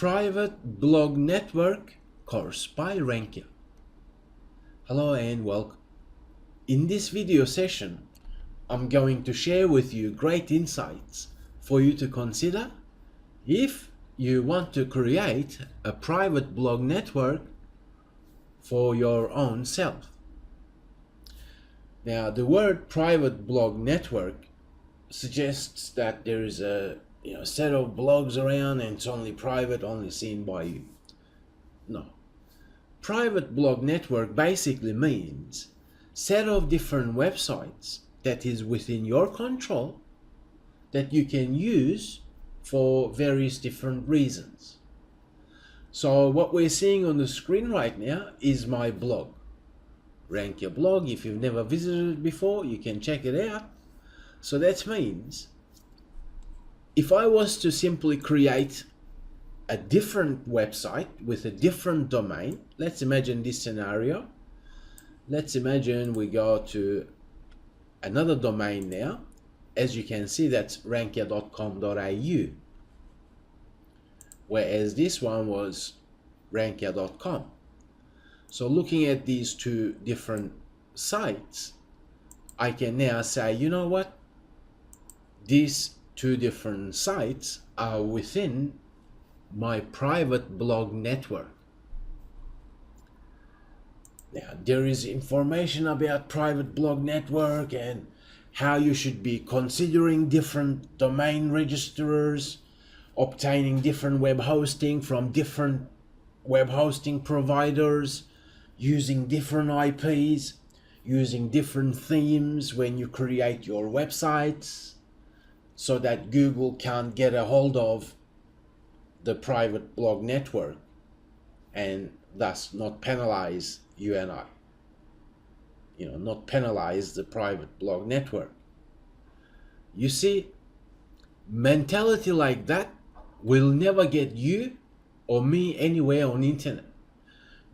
Private Blog Network course by Rankia. Hello and welcome. In this video session, I'm going to share with you great insights for you to consider if you want to create a private blog network for your own self. Now, the word private blog network suggests that there is a set of blogs around and it's only private, only seen by you. No. Private blog network basically means set of different websites that is within your control that you can use for various different reasons. So what we're seeing on the screen right now is my blog. Rankia blog. If you've never visited it before, you can check it out. So that means if I was to simply create a different website with a different domain, let's imagine this scenario. Let's imagine we go to another domain now. As you can see, that's rankia.com.au, whereas this one was rankia.com. So looking at these two different sites, I can now say, you know what? These two different sites are within my private blog network. Now, there is information about private blog network and how you should be considering different domain registrars, obtaining different web hosting from different web hosting providers, using different IPs, using different themes when you create your websites, so that Google can't get a hold of the private blog network and thus not penalize you and I. Not penalize the private blog network. You see, mentality like that will never get you or me anywhere on the internet,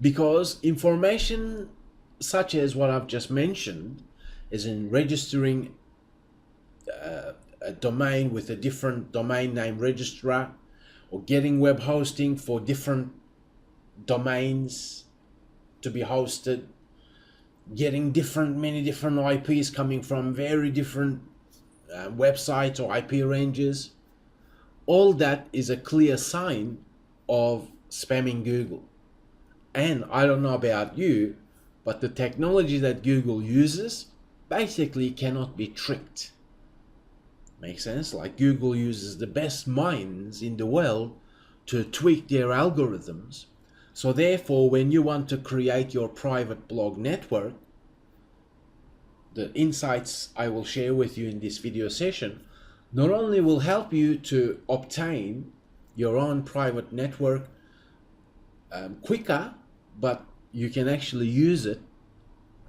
because information such as what I've just mentioned, as in registering a domain with a different domain name registrar, or getting web hosting for different domains to be hosted, getting many different IPs coming from very different websites or IP ranges, all that is a clear sign of spamming Google. And I don't know about you, but the technology that Google uses basically cannot be tricked. Makes sense? Like Google uses the best minds in the world to tweak their algorithms. So therefore, when you want to create your private blog network, the insights I will share with you in this video session not only will help you to obtain your own private network quicker, but you can actually use it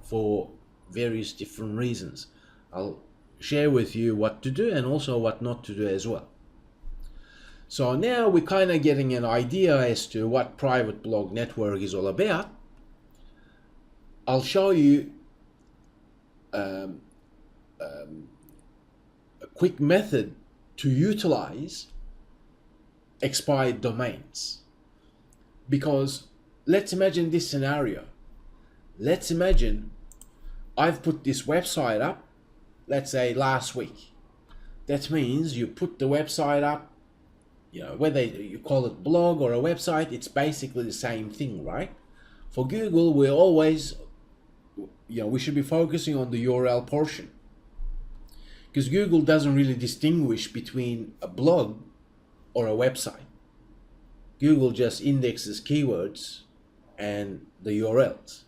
for various different reasons. I'll share with you what to do and also what not to do as well. So now we're kind of getting an idea as to what private blog network is all about. I'll show you a quick method to utilize expired domains. Because let's imagine this scenario. Let's imagine I've put this website up, let's say last week. That means you put the website up, whether you call it blog or a website, it's basically the same thing, right? For Google, we're always, we should be focusing on the URL portion, because Google doesn't really distinguish between a blog or a website. Google just indexes keywords and the URLs.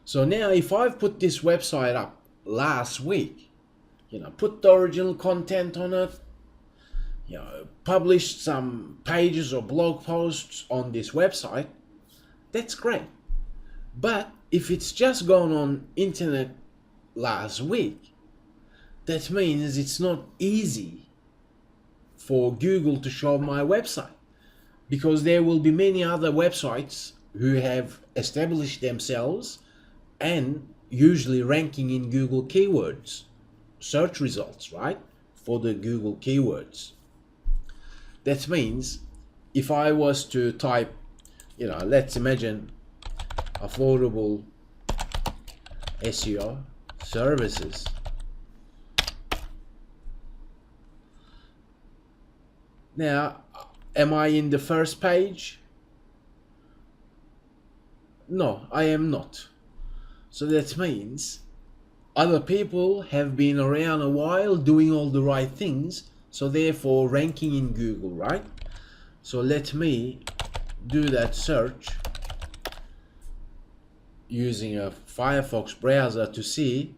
So now if I've put this website up last week, put the original content on it, published some pages or blog posts on this website, that's great. But if it's just gone on internet last week, that means it's not easy for Google to show my website, because there will be many other websites who have established themselves and usually ranking in Google keywords, search results, right? For the Google keywords. That means if I was to type, let's imagine affordable SEO services, now am I in the first page? No, I am not. So that means other people have been around a while doing all the right things, so therefore ranking in Google, right? So let me do that search using a Firefox browser to see,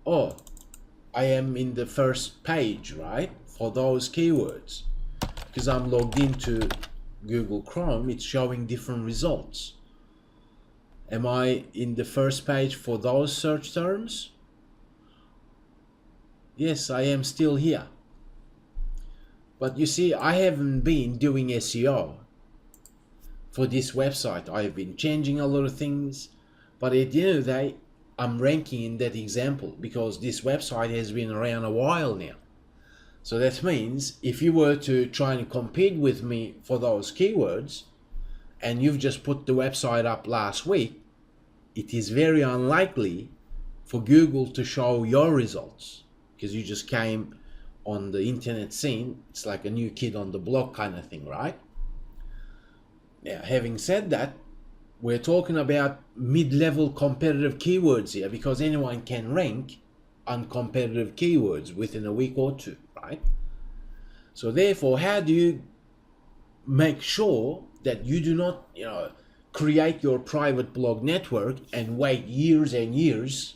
oh, I am in the first page, right, for those keywords. Because I'm logged into Google Chrome, it's showing different results. Am I in the first page for those search terms? Yes, I am still here. But you see, I haven't been doing SEO for this website. I've been changing a lot of things, but at the end of the day, I'm ranking in that example because this website has been around a while now. So that means if you were to try and compete with me for those keywords and you've just put the website up last week, it is very unlikely for Google to show your results because you just came on the internet scene. It's like a new kid on the block kind of thing, right? Now, having said that, we're talking about mid-level competitive keywords here because anyone can rank on competitive keywords within a week or two, right? So therefore, how do you make sure that you do not, create your private blog network and wait years and years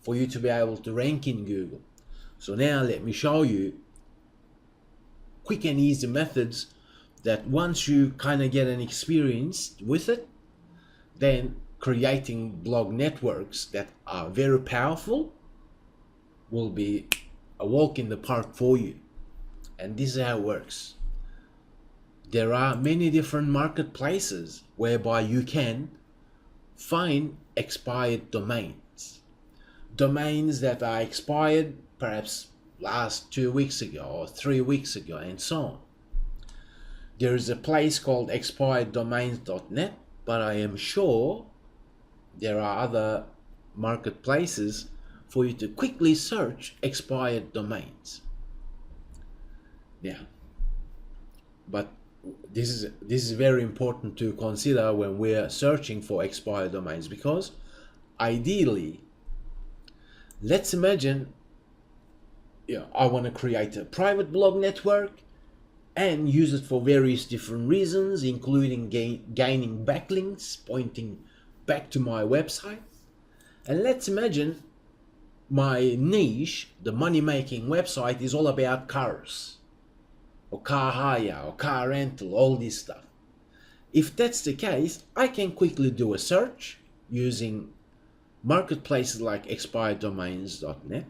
for you to be able to rank in Google? So now let me show you quick and easy methods that once you kind of get an experience with it, then creating blog networks that are very powerful will be a walk in the park for you. And this is how it works. There are many different marketplaces whereby you can find expired domains. Domains that are expired perhaps last 2 weeks ago or 3 weeks ago and so on. There is a place called expireddomains.net, but I am sure there are other marketplaces for you to quickly search expired domains. Yeah, but this is very important to consider when we're searching for expired domains, because ideally, let's imagine I want to create a private blog network and use it for various different reasons, including gaining backlinks pointing back to my website. And let's imagine my niche, the money-making website, is all about cars or car hire or car rental, all this stuff. If that's the case, I can quickly do a search using marketplaces like expireddomains.net,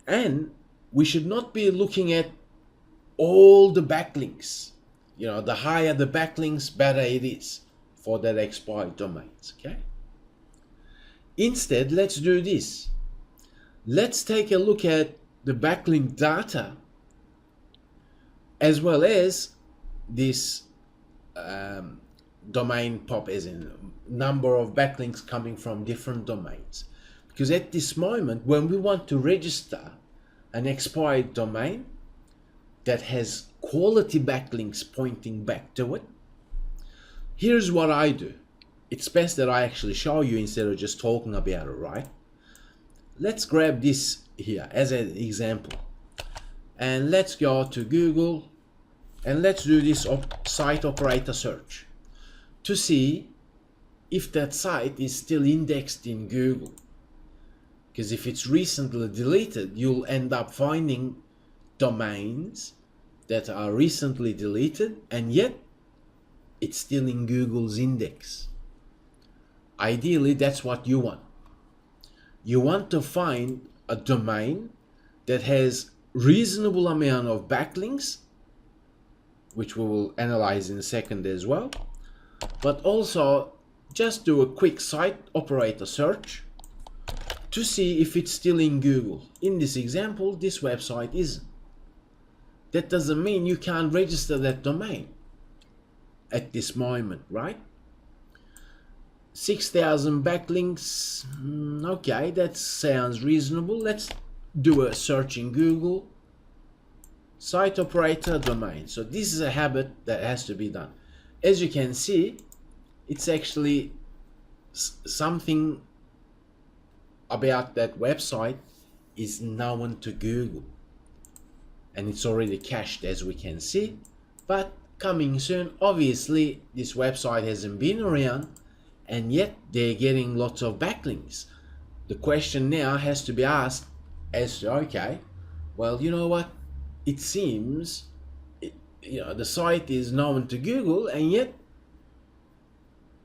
and we should not be looking at all the backlinks. The higher the backlinks, better it is for that expired domains, okay? Instead, let's do this. Let's take a look at the backlink data as well as this domain pop, as in number of backlinks coming from different domains. Because at this moment, when we want to register an expired domain that has quality backlinks pointing back to it, here's what I do. It's best that I actually show you instead of just talking about it, right? Let's grab this here as an example. And let's go to Google and let's do this site operator search to see if that site is still indexed in Google. Because if it's recently deleted, you'll end up finding domains that are recently deleted and yet it's still in Google's index. Ideally, that's what you want. You want to find a domain that has reasonable amount of backlinks, which we will analyze in a second as well, but also just do a quick site operator search to see if it's still in Google. In this example, this website isn't. that doesn't mean you can't register that domain at this moment, right? 6,000 backlinks, okay, that sounds reasonable. Let's do a search in Google. Site operator domain. So this is a habit that has to be done. As you can see, it's actually something about that website is known to Google, and it's already cached, as we can see, but coming soon. Obviously this website hasn't been around, and yet they're getting lots of backlinks. The question now has to be asked as to, okay, well, you know what, it seems the site is known to Google, and yet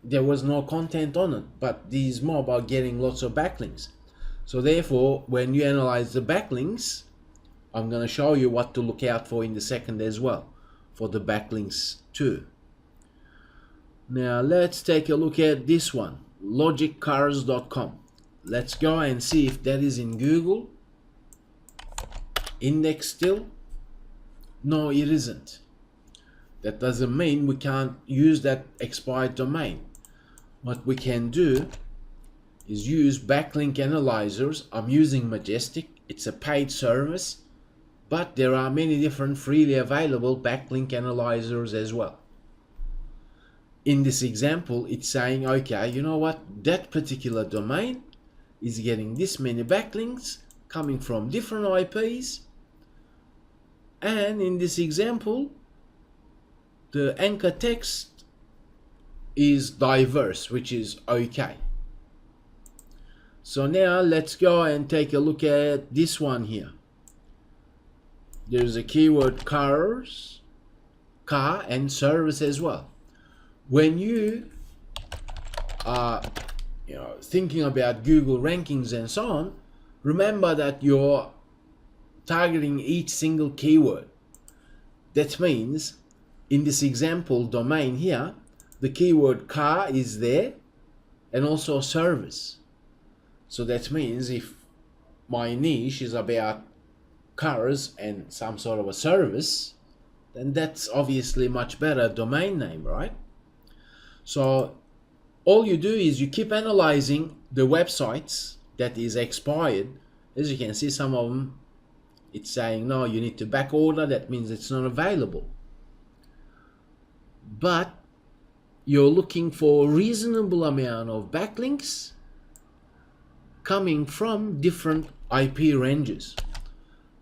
there was no content on it, but these mob are getting lots of backlinks. So therefore, when you analyze the backlinks, I'm going to show you what to look out for in the second as well, for the backlinks too. Now let's take a look at this one, logiccars.com. Let's go and see if that is in Google. Index still? No, it isn't. That doesn't mean we can't use that expired domain. What we can do is use backlink analyzers. I'm using Majestic. It's a paid service, but there are many different freely available backlink analyzers as well. In this example, it's saying, okay, you know what, that particular domain is getting this many backlinks coming from different IPs, and in this example the anchor text is diverse, which is okay. So now let's go and take a look at this one here. There's a keyword car and service as well. When you are thinking about Google rankings and so on, remember that you're targeting each single keyword. That means in this example domain here, the keyword car is there, and also service. So that means if my niche is about cars and some sort of a service, then that's obviously much better domain name, right? So all you do is you keep analyzing the websites that is expired. As you can see, some of them it's saying no, you need to back order. That means it's not available. But you're looking for a reasonable amount of backlinks coming from different IP ranges.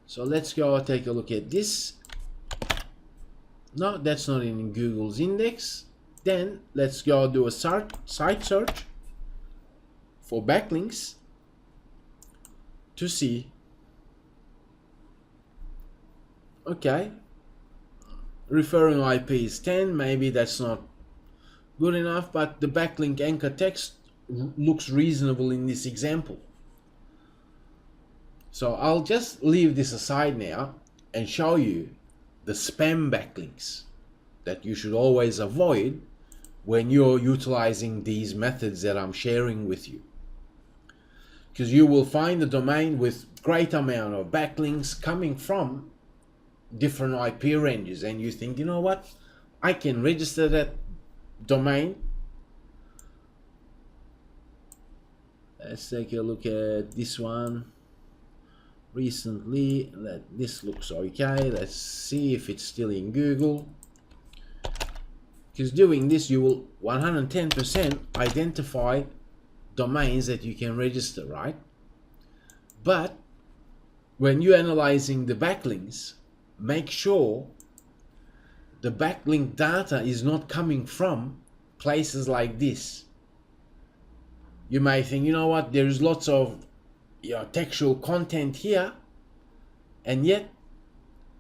So let's go take a look at this. No, that's not in Google's index. Then let's go do a site search for backlinks to see. Okay, referring IP is 10. Maybe that's not good enough, but the backlink anchor text looks reasonable in this example. So I'll just leave this aside now and show you the spam backlinks that you should always avoid when you're utilizing these methods that I'm sharing with you. Because you will find a domain with great amount of backlinks coming from different IP ranges, and you think, you know what, I can register that domain. Let's take a look at this one recently. This looks okay. Let's see if it's still in Google. Because doing this, you will 110% identify domains that you can register, right? But when you're analyzing the backlinks, make sure the backlink data is not coming from places like this. You may think, you know what, there's lots of textual content here, and yet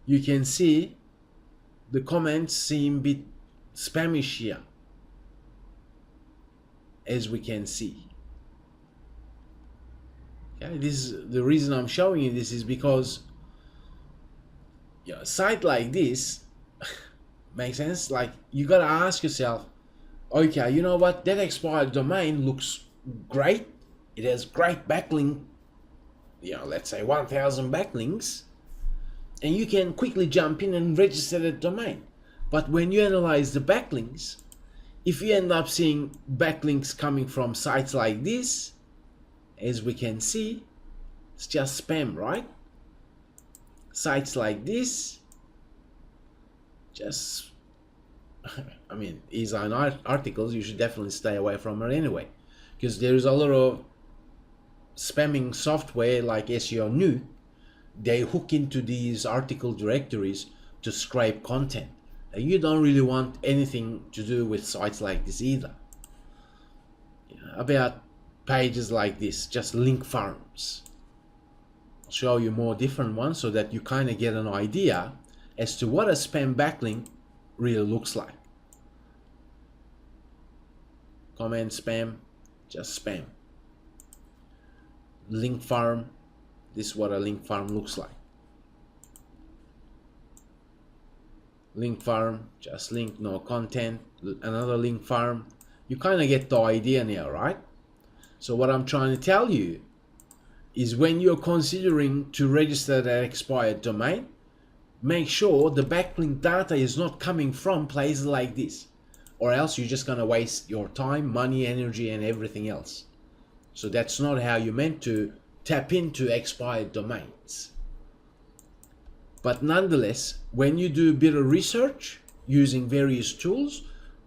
you can see the comments seem a bit spamish here, as we can see. Okay, this is the reason I'm showing you this, is because a site like this makes sense. Like, you gotta ask yourself, okay, you know what, that expired domain looks great, it has great backlink, let's say 1,000 backlinks, and you can quickly jump in and register that domain. But when you analyze the backlinks, if you end up seeing backlinks coming from sites like this, as we can see, it's just spam, right? Sites like this, just, I mean, these are articles you should definitely stay away from it anyway, because there's a lot of spamming software like SEO New. They hook into these article directories to scrape content. And you don't really want anything to do with sites like this either. About pages like this, just link farms. I'll show you more different ones so that you kind of get an idea as to what a spam backlink really looks like. Comment spam, just spam. Link farm, this is what a link farm looks like. Link farm, just link, no content. Another link farm. You kind of get the idea now, right? So what I'm trying to tell you is when you're considering to register that expired domain, make sure the backlink data is not coming from places like this, or else you're just going to waste your time, money, energy, and everything else. So that's not how you're meant to tap into expired domains. But nonetheless, when you do a bit of research using various tools,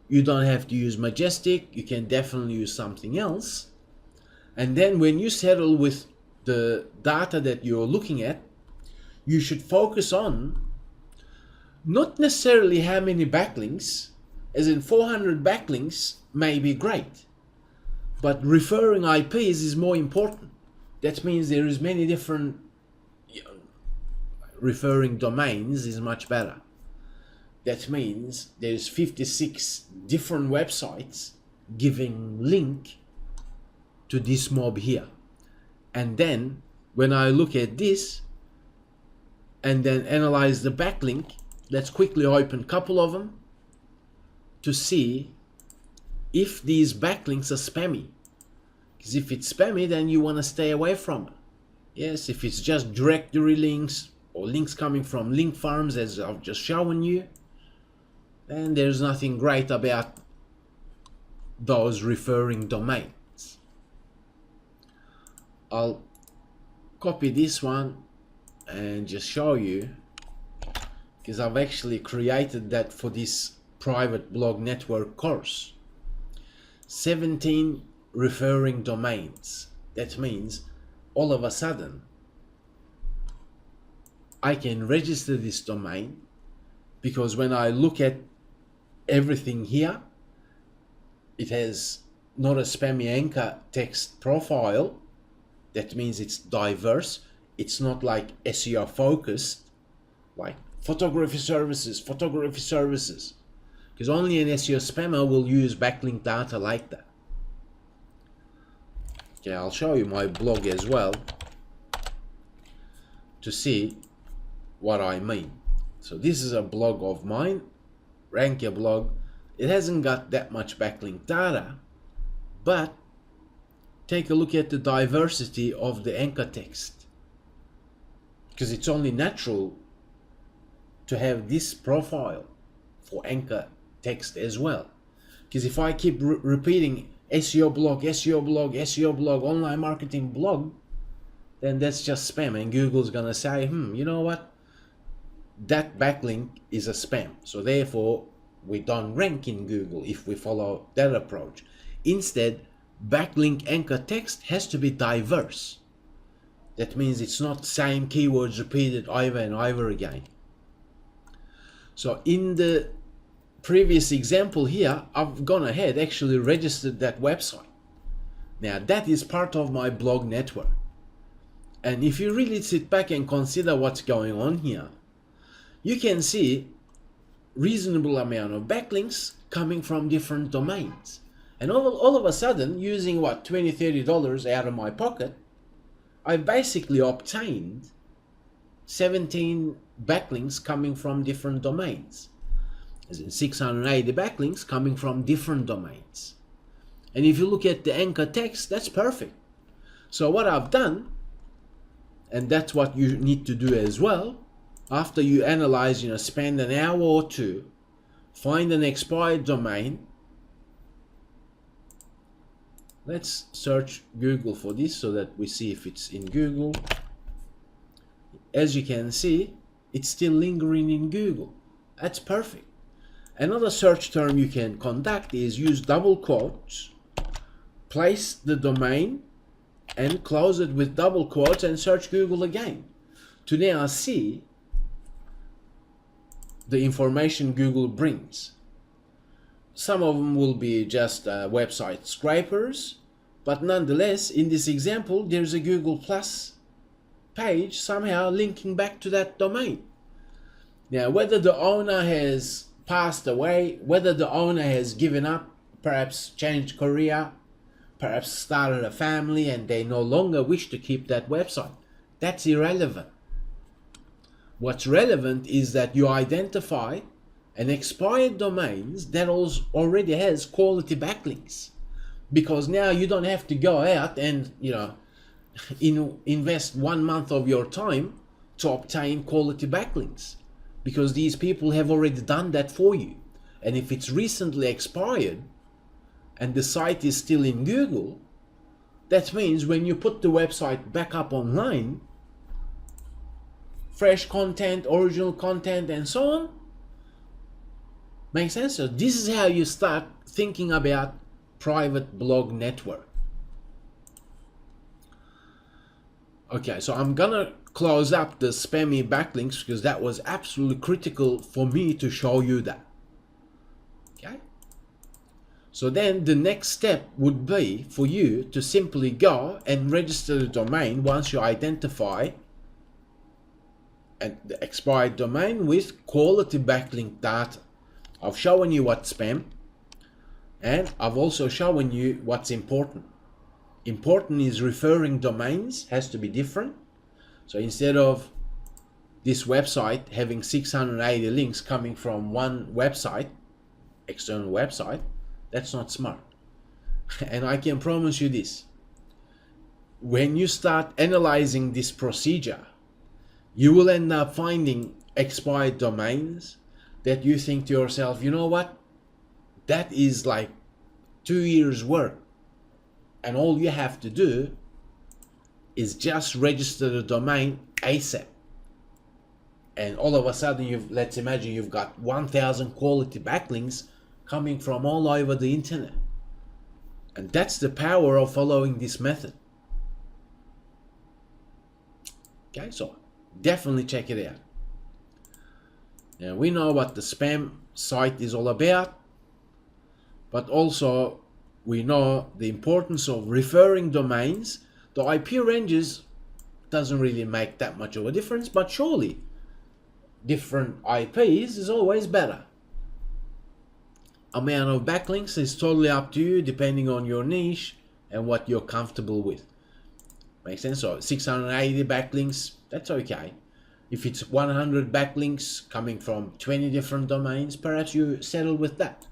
you don't have to use Majestic, you can definitely use something else. And then when you settle with the data that you're looking at, you should focus on not necessarily how many backlinks, as in 400 backlinks may be great, but referring IPs is more important. That means there is many different referring domains is much better. That means there's 56 different websites giving link to this mob here. And then when I look at this and then analyze the backlink, let's quickly open a couple of them to see if these backlinks are spammy. Because if it's spammy, then you want to stay away from it. Yes, if it's just directory links or links coming from link farms, as I've just shown you, then there's nothing great about those referring domains. I'll copy this one and just show you, because I've actually created that for this private blog network course. 17 referring domains. That means all of a sudden I can register this domain, because when I look at everything here, it has not a spammy anchor text profile. That means it's diverse. It's not like SEO focused, like photography services, because only an SEO spammer will use backlink data like that. Okay, I'll show you my blog as well to see what I mean. So this is a blog of mine, Rankia blog. It hasn't got that much backlink data, but take a look at the diversity of the anchor text, because it's only natural to have this profile for anchor text as well. Because if I keep repeating SEO blog, SEO blog, SEO blog, online marketing blog, then that's just spam, and Google's gonna say, you know what, that backlink is a spam, so therefore we don't rank in Google if we follow that approach. Instead, backlink anchor text has to be diverse. That means it's not same keywords repeated over and over again. So in the previous example here, I've gone ahead, actually registered that website. Now that is part of my blog network. And if you really sit back and consider what's going on here, you can see reasonable amount of backlinks coming from different domains. And all of a sudden, using what, $20, $30 out of my pocket, I basically obtained 17 backlinks coming from different domains. As in 680 backlinks coming from different domains. And if you look at the anchor text, that's perfect. So what I've done, and that's what you need to do as well, after you analyze, spend an hour or two, find an expired domain. Let's search Google for this so that we see if it's in Google. As you can see, it's still lingering in Google. That's perfect. Another search term you can conduct is use double quotes, place the domain and close it with double quotes and search Google again to now see the information Google brings. Some of them will be just website scrapers, but nonetheless, in this example, there's a Google Plus page somehow linking back to that domain. Now, whether the owner has passed away, whether the owner has given up, perhaps changed career, perhaps started a family and they no longer wish to keep that website, that's irrelevant. What's relevant is that you identify an expired domains that already has quality backlinks, because now you don't have to go out and invest 1 month of your time to obtain quality backlinks, because these people have already done that for you. And if it's recently expired and the site is still in Google, that means when you put the website back up online, fresh content, original content, and so on, makes sense? So this is how you start thinking about private blog network. Okay, so I'm gonna close up the spammy backlinks because that was absolutely critical for me to show you that. Okay, so then the next step would be for you to simply go and register the domain once you identify the expired domain with quality backlink data. I've shown you what's spam, and I've also shown you what's important. Important is referring domains has to be different. So instead of this website having 680 links coming from one website, external website, that's not smart. And I can promise you this, when you start analyzing this procedure, you will end up finding expired domains that you think to yourself, you know what, that is like 2 years work, and all you have to do is just register the domain ASAP. And all of a sudden, let's imagine you've got 1,000 quality backlinks coming from all over the internet. And that's the power of following this method. Okay, so definitely check it out. Now we know what the spam site is all about, but also we know the importance of referring domains. The IP ranges doesn't really make that much of a difference, but surely different IPs is always better. Amount of backlinks is totally up to you depending on your niche and what you're comfortable with. Makes sense? So 680 backlinks, that's okay. If it's 100 backlinks coming from 20 different domains, perhaps you settle with that.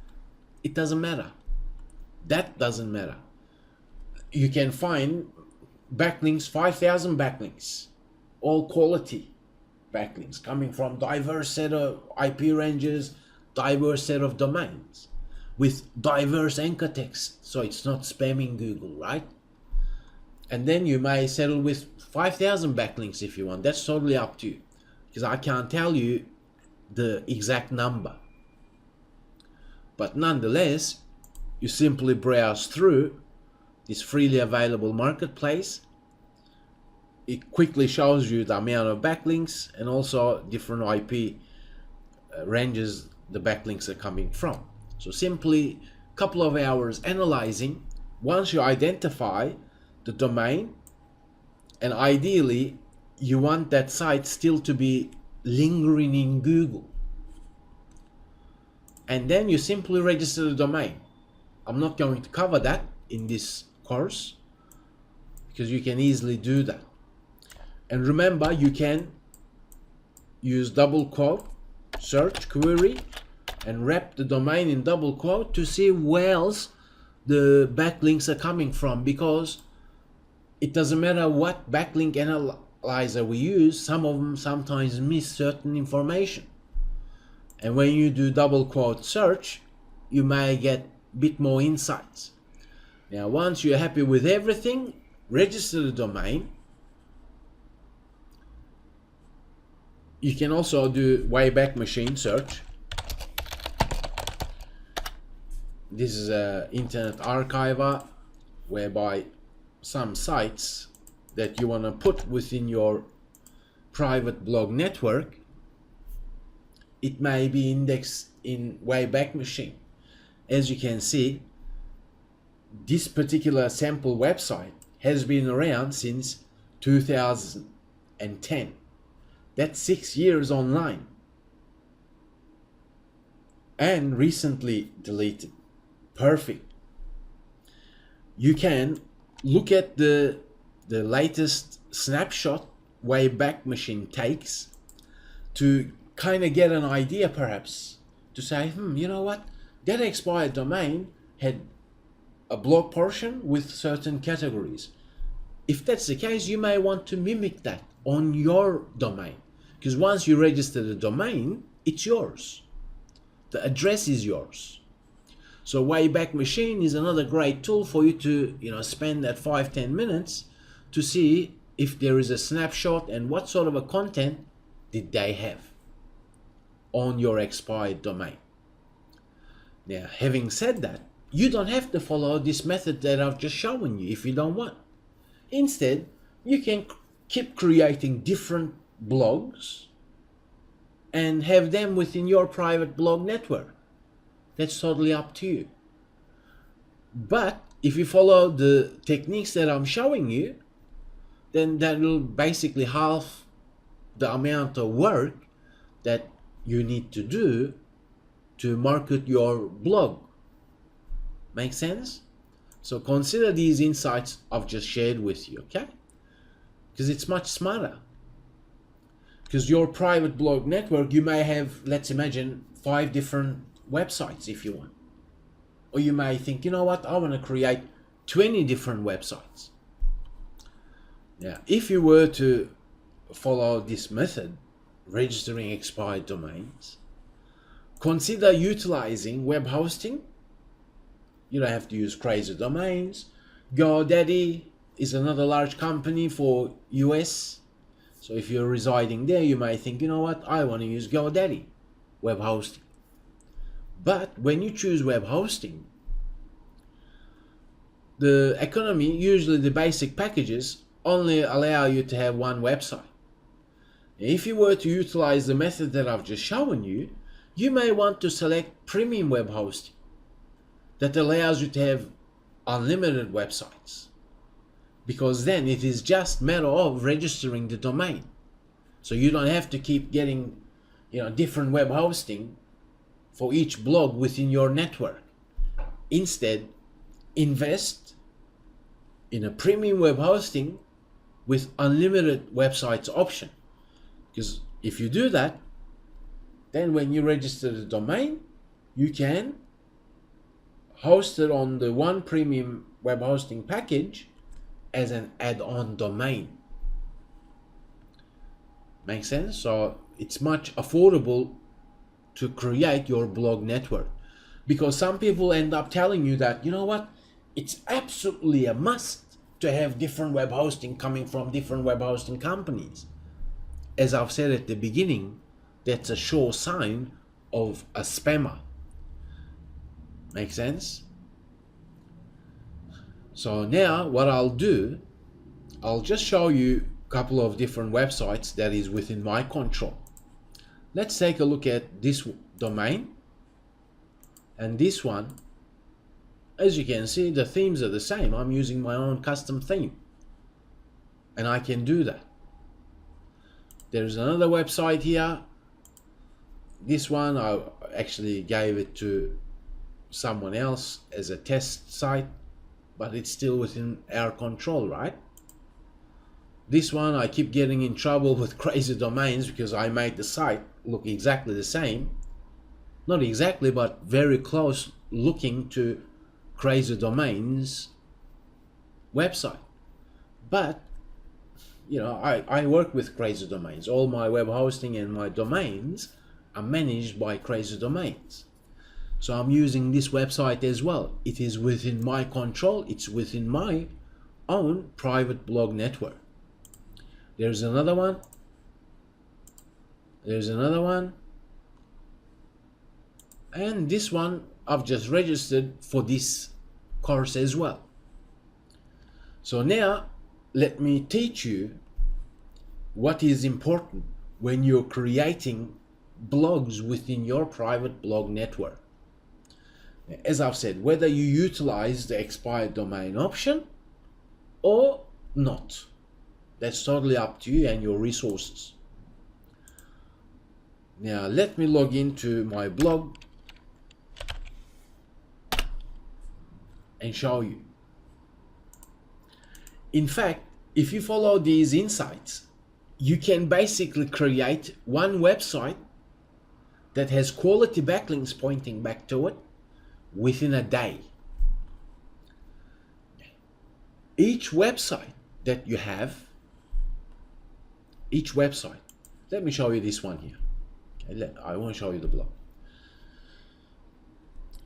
It doesn't matter. That doesn't matter. You can find backlinks, 5,000 backlinks, all quality backlinks coming from diverse set of IP ranges, diverse set of domains with diverse anchor text, so it's not spamming Google, right? And then you may settle with 5,000 backlinks if you want. That's totally up to you, because I can't tell you the exact number. But nonetheless, you simply browse through this freely available marketplace. It quickly shows you the amount of backlinks and also different IP ranges the backlinks are coming from. So simply a couple of hours analyzing. Once you identify the domain, and ideally you want that site still to be lingering in Google, and then you simply register the domain. I'm not going to cover that in this course because you can easily do that. And remember, you can use double quote, search query, and wrap the domain in double quote to see where else the backlinks are coming from, because it doesn't matter what backlink analyzer we use, some of them sometimes miss certain information. And when you do double quote search, you may get a bit more insights. Now, once you're happy with everything, register the domain. You can also do Wayback Machine search. This is an internet archiver whereby some sites that you want to put within your private blog network, it may be indexed in Wayback Machine. As you can see, this particular sample website has been around since 2010. That's 6 years online and recently deleted. Perfect. You can look at the latest snapshot Wayback Machine takes to kind of get an idea, perhaps to say, you know what, that expired domain had a blog portion with certain categories. If that's the case, you may want to mimic that on your domain, because once you register the domain, it's yours. The address is yours. So Wayback Machine is another great tool for you to, spend that 5-10 minutes to see if there is a snapshot and what sort of a content did they have on your expired domain. Now, having said that, you don't have to follow this method that I've just shown you if you don't want. Instead, you can keep creating different blogs and have them within your private blog network. That's totally up to you. But if you follow the techniques that I'm showing you, then that will basically halve the amount of work that you need to do to market your blog. Make sense? So consider these insights I've just shared with you, okay? Because it's much smarter. Because your private blog network, you may have, let's imagine, 5 different websites if you want. Or you may think, you know what, I want to create 20 different websites. Now, if you were to follow this method, registering expired domains, consider utilizing web hosting. You don't have to use crazy domains. GoDaddy is another large company for US. So if you're residing there, you may think, you know what, I want to use GoDaddy web hosting. But when you choose web hosting, the economy, usually the basic packages, only allow you to have one website. If you were to utilize the method that I've just shown you, you may want to select premium web hosting that allows you to have unlimited websites, because then it is just a matter of registering the domain. So you don't have to keep getting different web hosting for each blog within your network. Instead, invest in a premium web hosting with unlimited websites option. Because if you do that, then when you register the domain, you can host it on the one premium web hosting package as an add-on domain. Make sense? So it's much affordable to create your blog network, because some people end up telling you that, you know what, it's absolutely a must to have different web hosting coming from different web hosting companies. As I've said at the beginning, that's a sure sign of a spammer. Make sense? So now what I'll do, I'll just show you a couple of different websites that is within my control. Let's take a look at this domain and this one. As you can see, the themes are the same. I'm using my own custom theme and I can do that. There's another website here. This one I actually gave it to someone else as a test site, but it's still within our control, right? This one I keep getting in trouble with crazy domains because I made the site look exactly the same. Not exactly, but very close looking to crazy domains website. But I work with Crazy Domains. All my web hosting and my domains are managed by Crazy Domains. So I'm using this website as well. It is within my control. It's within my own private blog network. There's another one. There's another one. And this one I've just registered for this course as well. So now let me teach you what is important when you're creating blogs within your private blog network. As I've said, whether you utilize the expired domain option or not, that's totally up to you and your resources. Now let me log into my blog and show you. In fact, if you follow these insights, you can basically create one website that has quality backlinks pointing back to it within a day. Each website that you have, let me show you this one here. Okay, I want to show you the blog.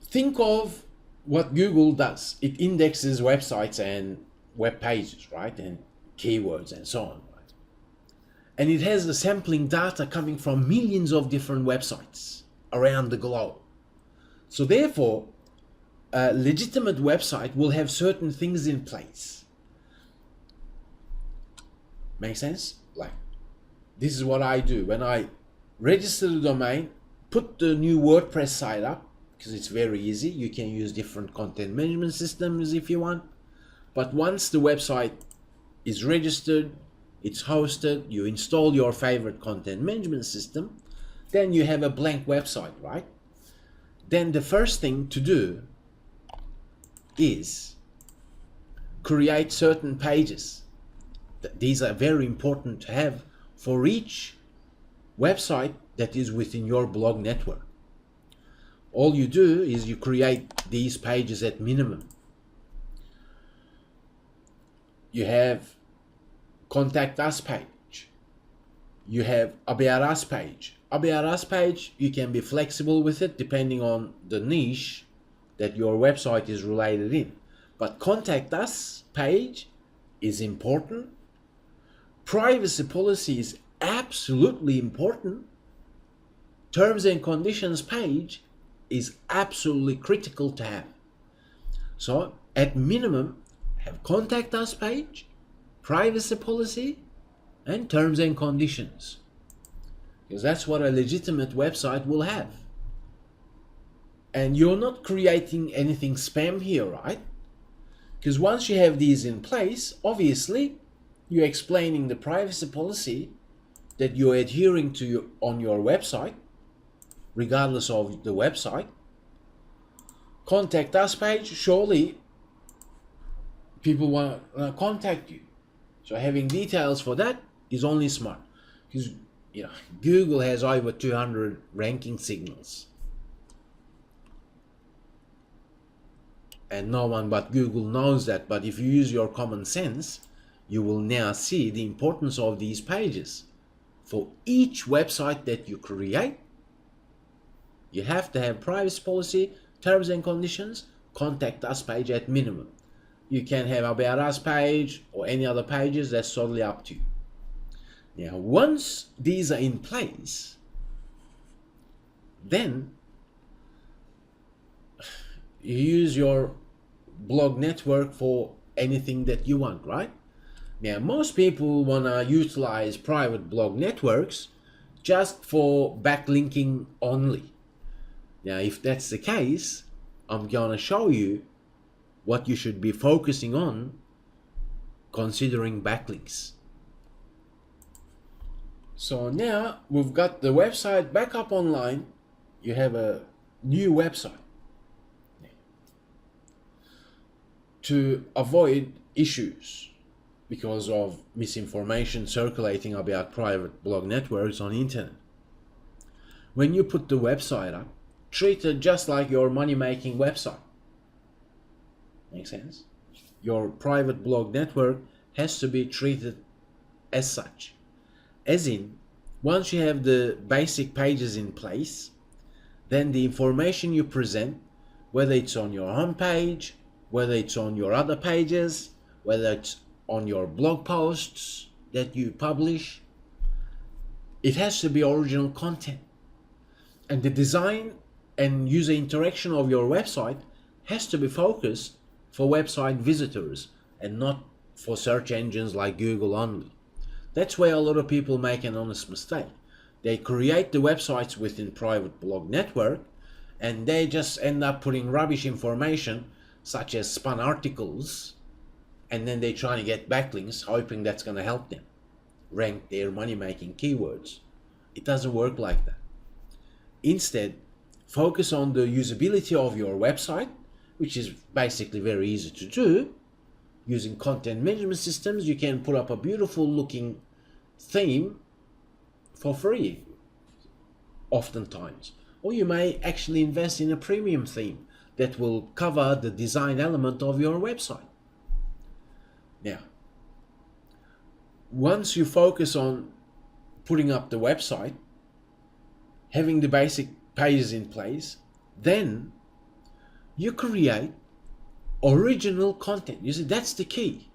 Think of what Google does. It indexes websites and web pages, right? And keywords and so on, right? And it has the sampling data coming from millions of different websites around the globe. So therefore, a legitimate website will have certain things in place. Make sense? Like, this is what I do. When I register the domain, put the new WordPress site up, because it's very easy. You can use different content management systems if you want. But once the website is registered, it's hosted, you install your favorite content management system, then you have a blank website, right? Then the first thing to do is create certain pages. These are very important to have for each website that is within your blog network. All you do is you create these pages at minimum. You have Contact Us page. You have About Us page. About Us page, you can be flexible with it depending on the niche that your website is related in. But Contact Us page is important. Privacy policy is absolutely important. Terms and conditions page is absolutely critical to have. So at minimum, have Contact Us page, privacy policy, and terms and conditions. Because that's what a legitimate website will have. And you're not creating anything spam here, right? Because once you have these in place, obviously, you're explaining the privacy policy that you're adhering to on your website, regardless of the website. Contact Us page, surely people want to contact you. So having details for that is only smart. Because Google has over 200 ranking signals. And no one but Google knows that. But if you use your common sense, you will now see the importance of these pages. For each website that you create, you have to have privacy policy, terms and conditions, Contact Us page at minimum. You can have About Us page or any other pages, that's totally up to you. Now, once these are in place, then you use your blog network for anything that you want, right? Now, most people want to utilize private blog networks just for backlinking only. Now, if that's the case, I'm going to show you what you should be focusing on considering backlinks. So now we've got the website back up online. You have a new website. To avoid issues because of misinformation circulating about private blog networks on the internet, when you put the website up, treat it just like your money-making website. Make sense? Your private blog network has to be treated as such. As in, once you have the basic pages in place, then the information you present, whether it's on your homepage, whether it's on your other pages, whether it's on your blog posts that you publish, it has to be original content. And the design and user interaction of your website has to be focused for website visitors and not for search engines like Google only. That's where a lot of people make an honest mistake. They create the websites within private blog network and they just end up putting rubbish information such as spun articles, and then they're trying to get backlinks hoping that's going to help them rank their money-making keywords. It doesn't work like that. Instead, focus on the usability of your website, which is basically very easy to do. Using content management systems, you can put up a beautiful looking theme for free oftentimes. Or you may actually invest in a premium theme that will cover the design element of your website. Now, once you focus on putting up the website, having the basic pages in place, then you create original content. You see, that's the key.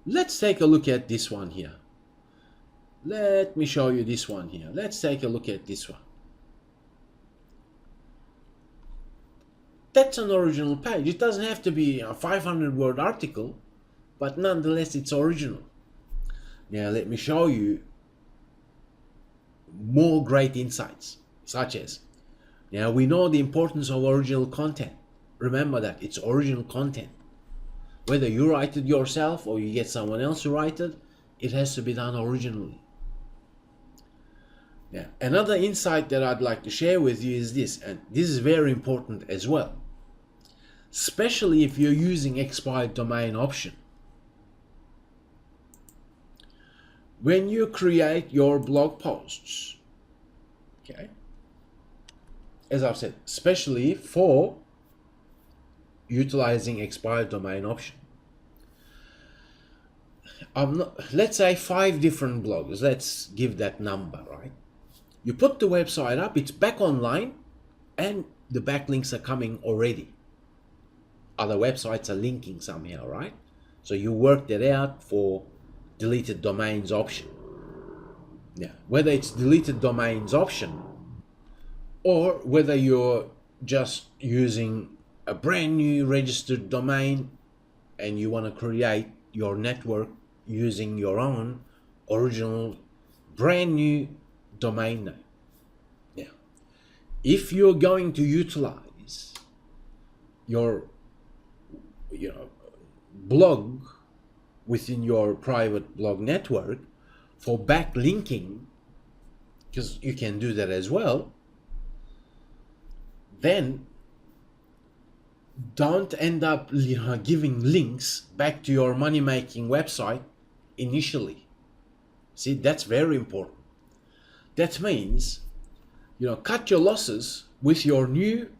Let's take a look at this one here. Let me show you this one here. Let's take a look at this one. That's an original page. It doesn't have to be a 500-word article, but nonetheless it's original. Now let me show you more great insights, such as, now we know the importance of original content. Remember that it's original content. Whether you write it yourself or you get someone else to write it, it has to be done originally. Now, another insight that I'd like to share with you is this, and this is very important as well, especially if you're using expired domain option. When you create your blog posts, okay, as I've said, especially for utilizing expired domain option. Let's say 5 different blogs, let's give that number, right? You put the website up, it's back online, and the backlinks are coming already. Other websites are linking somehow, right? So you work that out for deleted domains option. Now, whether it's deleted domains option or whether you're just using a brand new registered domain and you want to create your network using your own original brand new domain name. Now, if you're going to utilize your blog within your private blog network for backlinking, because you can do that as well, then don't end up giving links back to your money-making website initially. See, that's very important. That means, cut your losses with your new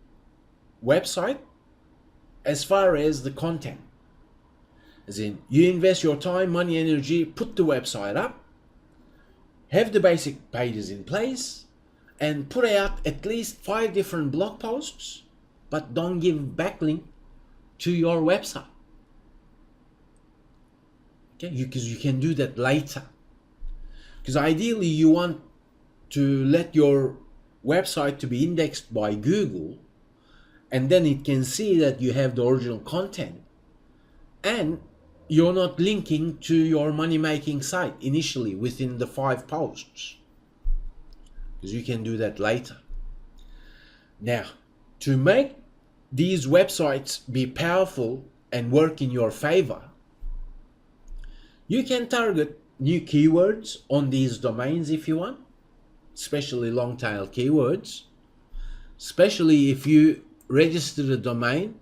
website as far as the content. As in, you invest your time, money, energy, put the website up, have the basic pages in place, and put out at least 5 different blog posts, but don't give backlink to your website. Okay, because you can do that later. Because ideally you want to let your website to be indexed by Google, and then it can see that you have the original content and you're not linking to your money-making site initially within the 5 posts, because you can do that later. Now, to make these websites be powerful and work in your favor, you can target new keywords on these domains if you want, especially long tail keywords, especially if you register the domain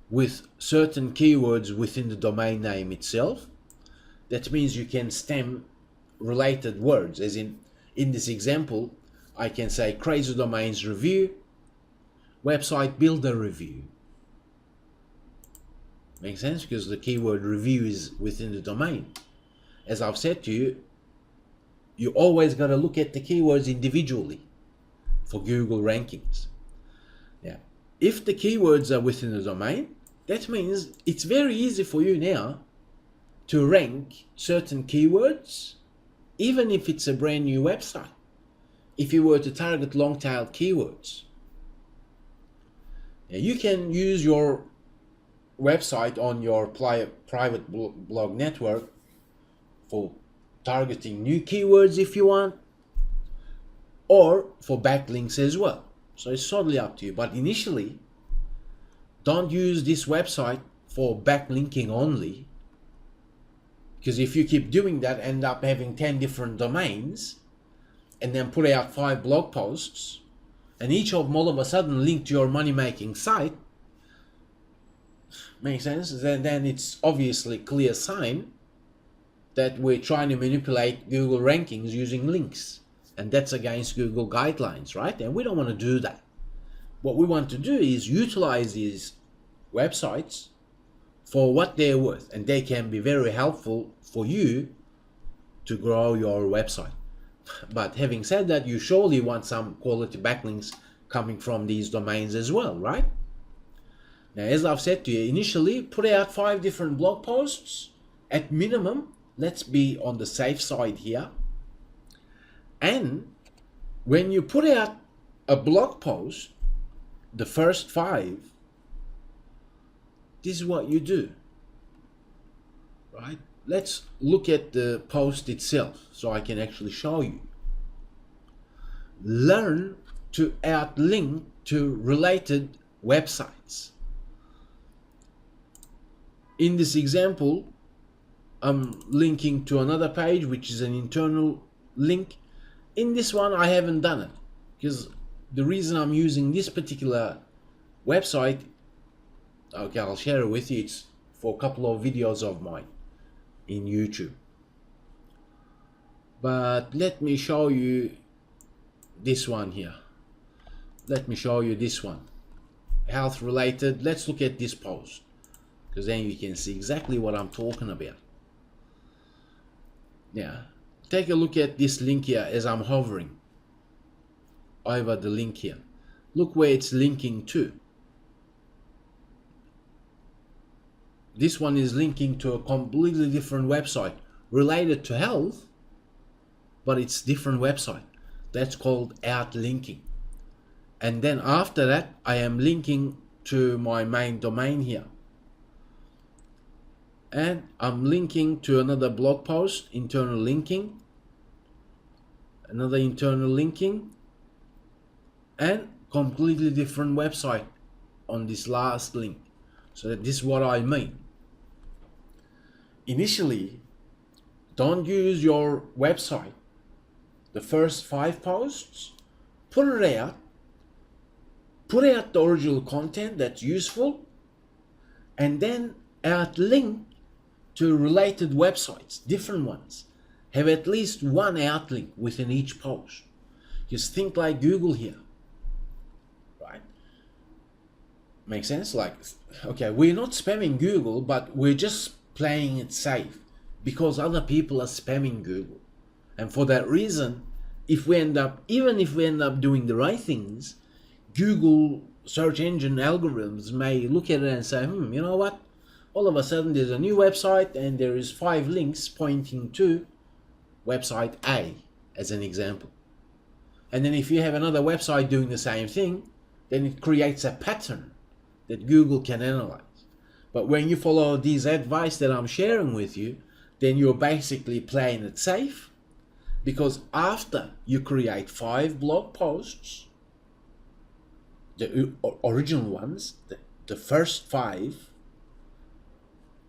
with certain keywords within the domain name itself. That means you can stem related words, as in this example, I can say Crazy Domains Review, Website Builder Review. Makes sense? Because the keyword review is within the domain. As I've said to you, you always got to look at the keywords individually for Google rankings. Now, if the keywords are within the domain, that means it's very easy for you now to rank certain keywords, even if it's a brand new website. If you were to target long-tail keywords, now you can use your website on your private blog network for targeting new keywords if you want, or for backlinks as well. So it's totally up to you. But initially, don't use this website for backlinking only, because if you keep doing that, end up having 10 different domains and then put out 5 blog posts, and each of them all of a sudden link to your money-making site. Makes sense? Then it's obviously a clear sign that we're trying to manipulate Google rankings using links, and that's against Google guidelines, right? And we don't want to do that. What we want to do is utilize these websites for what they're worth, and they can be very helpful for you to grow your website. But having said that, you surely want some quality backlinks coming from these domains as well, right? Now, as I've said to you, initially put out 5 different blog posts at minimum. Let's be on the safe side here. And when you put out a blog post, the first 5, this is what you do, right? Let's look at the post itself so I can actually show you. Learn to outlink to related websites. In this example, I'm linking to another page, which is an internal link. In this one, I haven't done it because the reason I'm using this particular website, okay, I'll share it with you. It's for a couple of videos of mine in YouTube. But let me show you this one here. Let me show you this one. Health related. Let's look at this post, because then you can see exactly what I'm talking about. Now, take a look at this link here as I'm hovering over the link here. Look where it's linking to. This one is linking to a completely different website related to health, but it's different website. That's called outlinking. And then after that, I am linking to my main domain here. And I'm linking to another blog post, internal linking, another internal linking, and completely different website on this last link. So that this is what I mean. Initially, don't use your website. The first 5 posts, put it out the original content that's useful, and then outlink to related websites, different ones. Have at least one outlink within each post. Just think like Google here, right? Make sense? Like, okay, we're not spamming Google, but we're just playing it safe because other people are spamming Google. And for that reason, even if we end up doing the right things, Google search engine algorithms may look at it and say, you know what? All of a sudden there's a new website and there is 5 links pointing to website A as an example. And then if you have another website doing the same thing, then it creates a pattern that Google can analyze. But when you follow these advice that I'm sharing with you, then you're basically playing it safe, because after you create 5 blog posts, the original ones, the first 5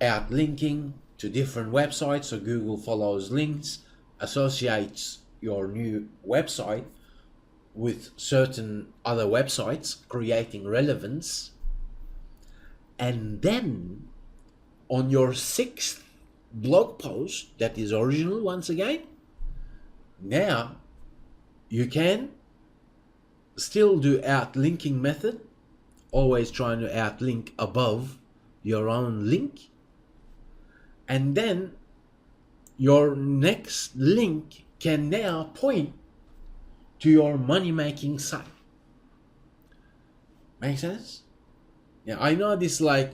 outlinking to different websites, so Google follows links, associates your new website with certain other websites, creating relevance. And then on your 6th blog post, that is original once again, now you can still do outlinking method, always trying to outlink above your own link, and then your next link can now point to your money-making site. Make sense? Yeah, I know this like,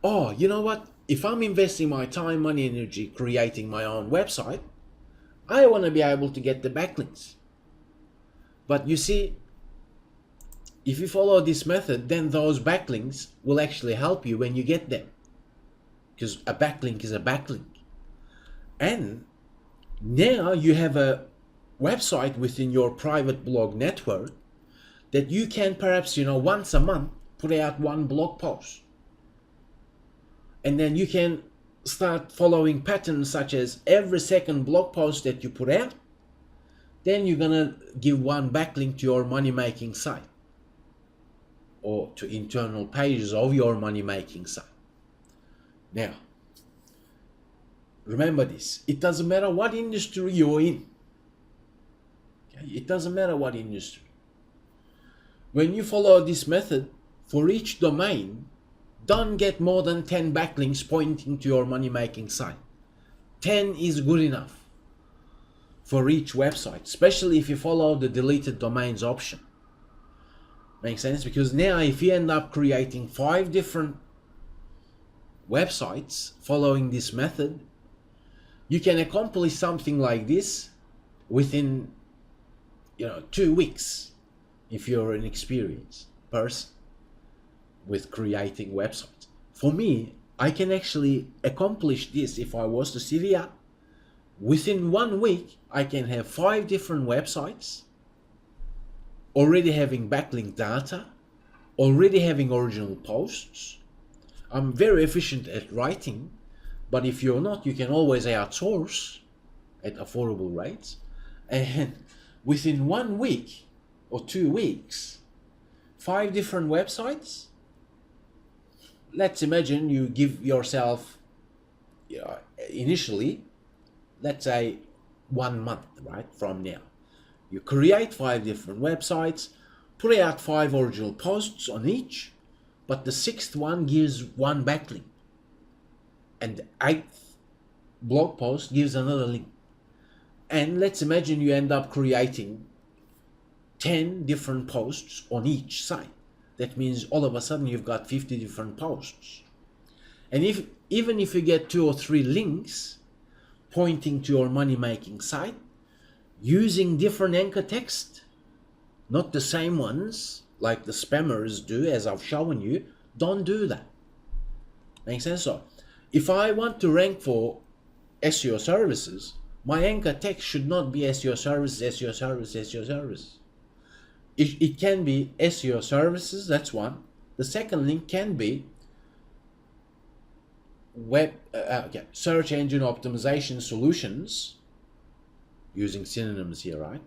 oh, you know what? If I'm investing my time, money, energy creating my own website, I want to be able to get the backlinks. But you see, if you follow this method, then those backlinks will actually help you when you get them. Because a backlink is a backlink. And now you have a website within your private blog network that you can perhaps, once a month put out one blog post. And then you can start following patterns such as every second blog post that you put out, then you're gonna give one backlink to your money-making site or to internal pages of your money-making site. Now, remember this, it doesn't matter what industry you're in. Okay? It doesn't matter what industry. When you follow this method, for each domain, don't get more than 10 backlinks pointing to your money-making site. 10 is good enough for each website, especially if you follow the deleted domains option. Makes sense? Because now if you end up creating 5 different websites following this method, you can accomplish something like this within 2 weeks if you're an experienced person with creating websites. For me, I can actually accomplish this if I was to sit here. Within 1 week, I can have 5 different websites, already having backlink data, already having original posts. I'm very efficient at writing, but if you're not, you can always outsource at affordable rates. And within 1 week or 2 weeks, 5 different websites. Let's imagine you give yourself, initially, let's say 1 month, right, from now. You create 5 different websites, put out 5 original posts on each, but the 6th one gives 1 backlink. And the 8th blog post gives another link. And let's imagine you end up creating 10 different posts on each site. That means all of a sudden you've got 50 different posts. And even if you get 2 or 3 links pointing to your money-making site, using different anchor text, not the same ones like the spammers do as I've shown you, don't do that. Makes sense? So if I want to rank for SEO services, my anchor text should not be SEO services, SEO services, SEO services. It can be SEO services, that's one. The second link can be search engine optimization solutions, using synonyms here, right?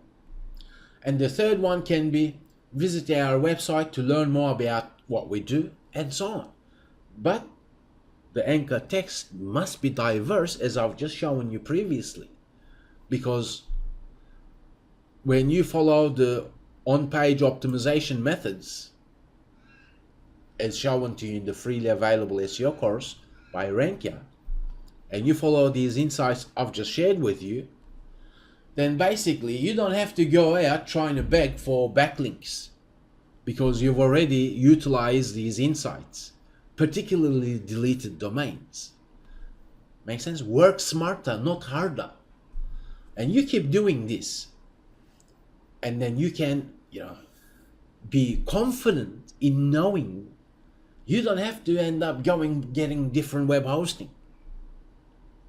And the third one can be visit our website to learn more about what we do, and so on. But the anchor text must be diverse, as I've just shown you previously, because when you follow the on-page optimization methods as shown to you in the freely available SEO course by Rankia, and you follow these insights I've just shared with you, then basically you don't have to go out trying to beg for backlinks because you've already utilized these insights, particularly deleted domains. Make sense? Work smarter, not harder. And you keep doing this, and then you can be confident in knowing you don't have to end up getting different web hosting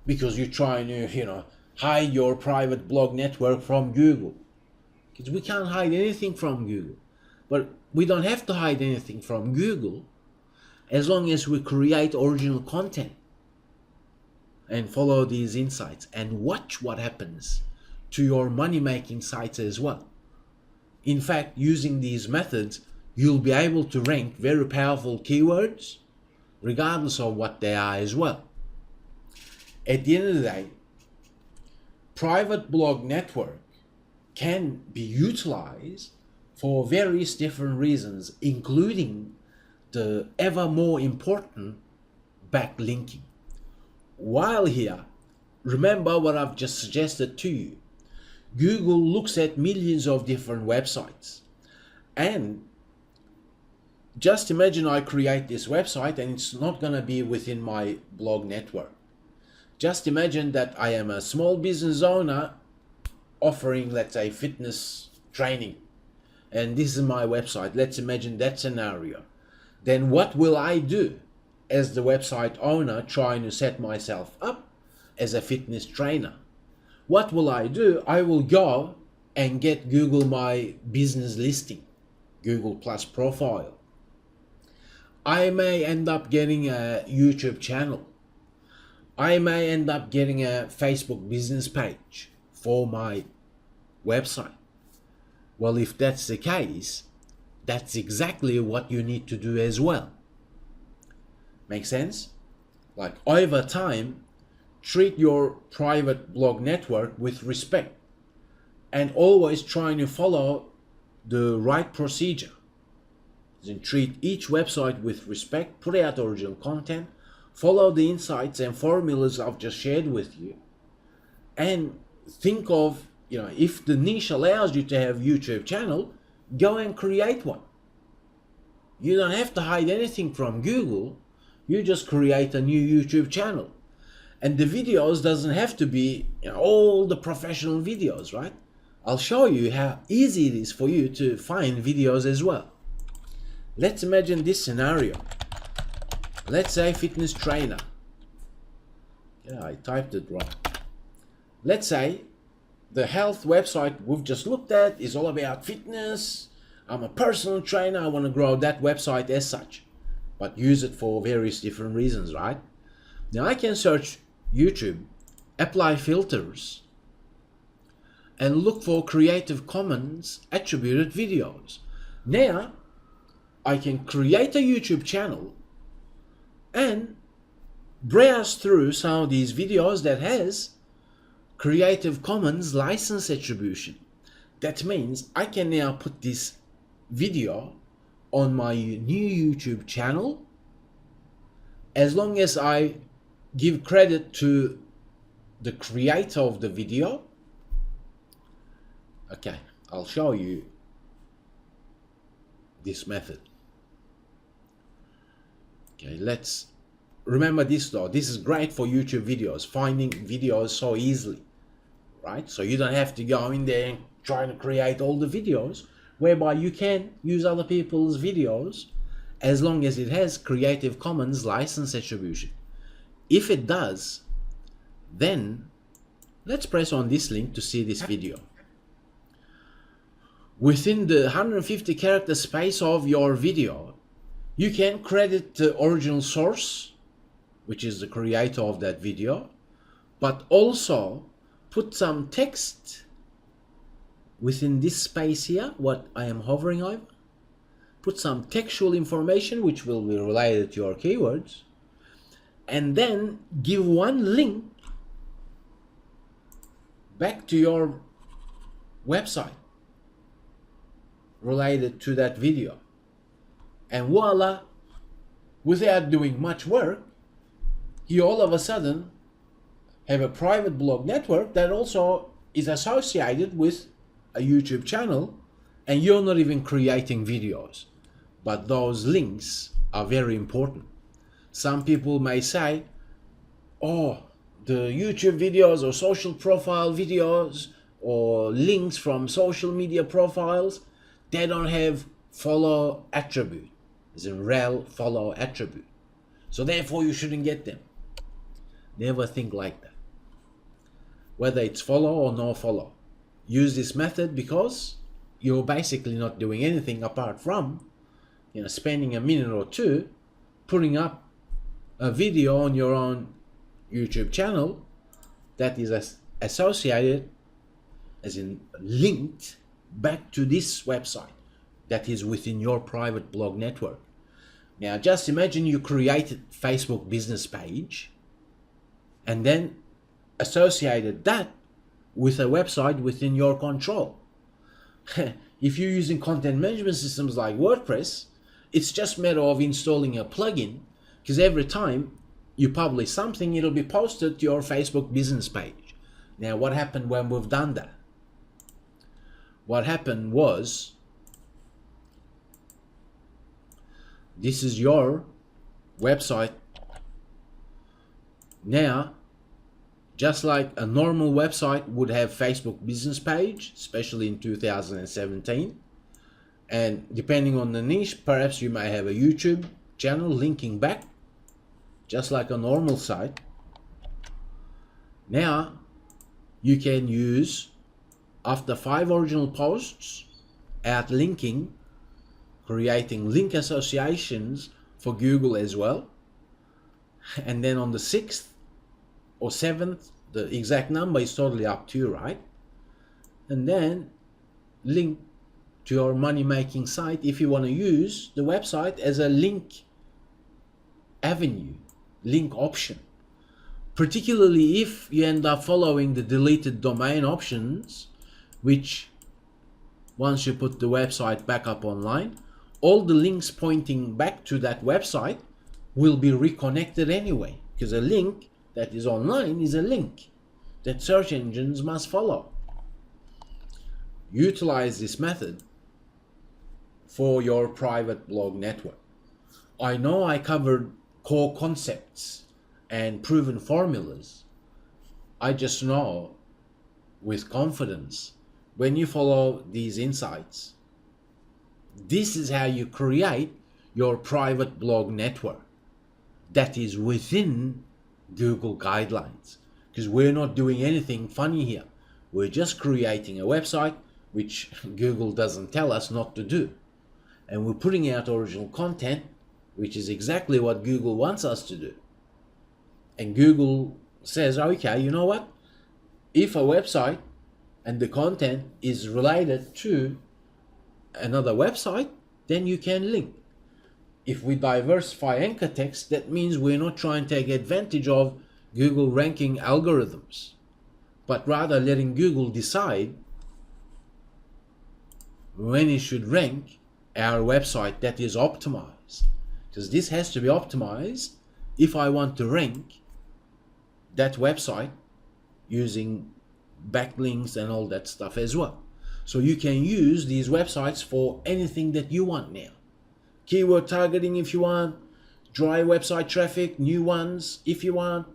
because you're trying to hide your private blog network from Google, because we can't hide anything from Google. But we don't have to hide anything from Google as long as we create original content and follow these insights and watch what happens to your money-making sites as well. In fact, using these methods, you'll be able to rank very powerful keywords regardless of what they are as well. At the end of the day, private blog network can be utilized for various different reasons, including the ever more important backlinking. While here, remember what I've just suggested to you. Google looks at millions of different websites, and just imagine I create this website and it's not going to be within my blog network. Just imagine that I am a small business owner offering, let's say, fitness training, and this is my website. Let's imagine that scenario. Then what will I do as the website owner trying to set myself up as a fitness trainer? What will I do? I will go and get Google My Business listing, Google Plus profile. I may end up getting a YouTube channel. I may end up getting a Facebook business page for my website. Well, if that's the case, that's exactly what you need to do as well. Make sense? Like, over time, treat your private blog network with respect and always trying to follow the right procedure. Then treat each website with respect, put out original content, follow the insights and formulas I've just shared with you, and think of, if the niche allows you to have a YouTube channel, go and create one. You don't have to hide anything from Google. You just create a new YouTube channel. And the videos doesn't have to be all the professional videos, right? I'll show you how easy it is for you to find videos as well. Let's imagine this scenario. Let's say fitness trainer. Yeah, I typed it wrong. Let's say the health website we've just looked at is all about fitness. I'm a personal trainer. I want to grow that website as such, but use it for various different reasons, right? Now I can search YouTube, apply filters, and look for Creative Commons attributed videos. Now I can create a YouTube channel and browse through some of these videos that has Creative Commons license attribution. That means I can now put this video on my new YouTube channel as long as I give credit to the creator of the video. Okay, I'll show you this method. Okay, let's remember this though. This is great for YouTube videos, finding videos so easily, right? So you don't have to go in there and trying to create all the videos, whereby you can use other people's videos as long as it has Creative Commons license attribution. If it does, then let's press on this link to see this video. Within the 150 character space of your video, you can credit the original source, which is the creator of that video, but also put some text within this space here, what I am hovering over. Put some textual information which will be related to your keywords, and then give one link back to your website related to that video. And voila, without doing much work, you all of a sudden have a private blog network that also is associated with a YouTube channel, and you're not even creating videos. But those links are very important. Some people may say, oh, the YouTube videos or social profile videos or links from social media profiles, they don't have follow attribute, as in rel follow attribute. So therefore you shouldn't get them. Never think like that. Whether it's follow or no follow, use this method because you're basically not doing anything apart from spending a minute or two putting up a video on your own YouTube channel that is associated, as in linked back to this website that is within your private blog network. Now just imagine you created Facebook business page and then associated that with a website within your control. If you're using content management systems like WordPress, it's just a matter of installing a plugin, because every time you publish something, it'll be posted to your Facebook business page. Now, what happened when we've done that? What happened was, this is your website. Now, just like a normal website would have Facebook business page, especially in 2017, and depending on the niche, perhaps you may have a YouTube channel linking back, just like a normal site. Now, you can use, after 5 original posts, outlinking, creating link associations for Google as well. And then on the 6th or 7th, the exact number is totally up to you, right? And then link to your money-making site if you want to use the website as a link avenue, link option. Particularly if you end up following the deleted domain options, which once you put the website back up online, all the links pointing back to that website will be reconnected anyway, because a link that is online is a link that search engines must follow. Utilize this method for your private blog network. I know I covered core concepts and proven formulas. I just know with confidence, when you follow these insights, this is how you create your private blog network that is within Google guidelines. Because we're not doing anything funny here. We're just creating a website which Google doesn't tell us not to do. And we're putting out original content, which is exactly what Google wants us to do. And Google says, okay, you know what? If a website and the content is related to another website, then you can link. If we diversify anchor text, that means we're not trying to take advantage of Google ranking algorithms, but rather letting Google decide when it should rank our website that is optimized. Because this has to be optimized if I want to rank that website using backlinks and all that stuff as well. So you can use these websites for anything that you want now. Keyword targeting if you want, dry website traffic, new ones if you want,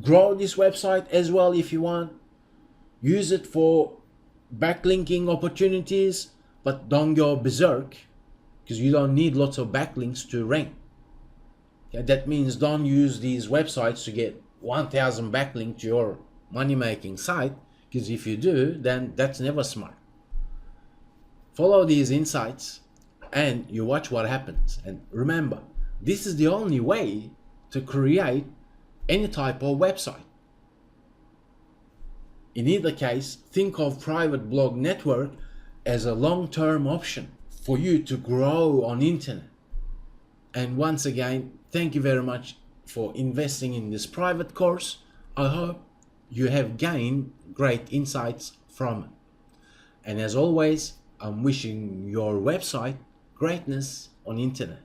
grow this website as well if you want, use it for backlinking opportunities, but don't go berserk because you don't need lots of backlinks to rank. Okay, that means don't use these websites to get 1,000 backlinks to your money-making site, because if you do, then that's never smart. Follow these insights and you watch what happens. And remember, this is the only way to create any type of website. In either case, think of private blog network as a long-term option for you to grow on internet. And once again, thank you very much for investing in this private course. I hope you have gained great insights from it. And as always, I'm wishing your website greatness on internet.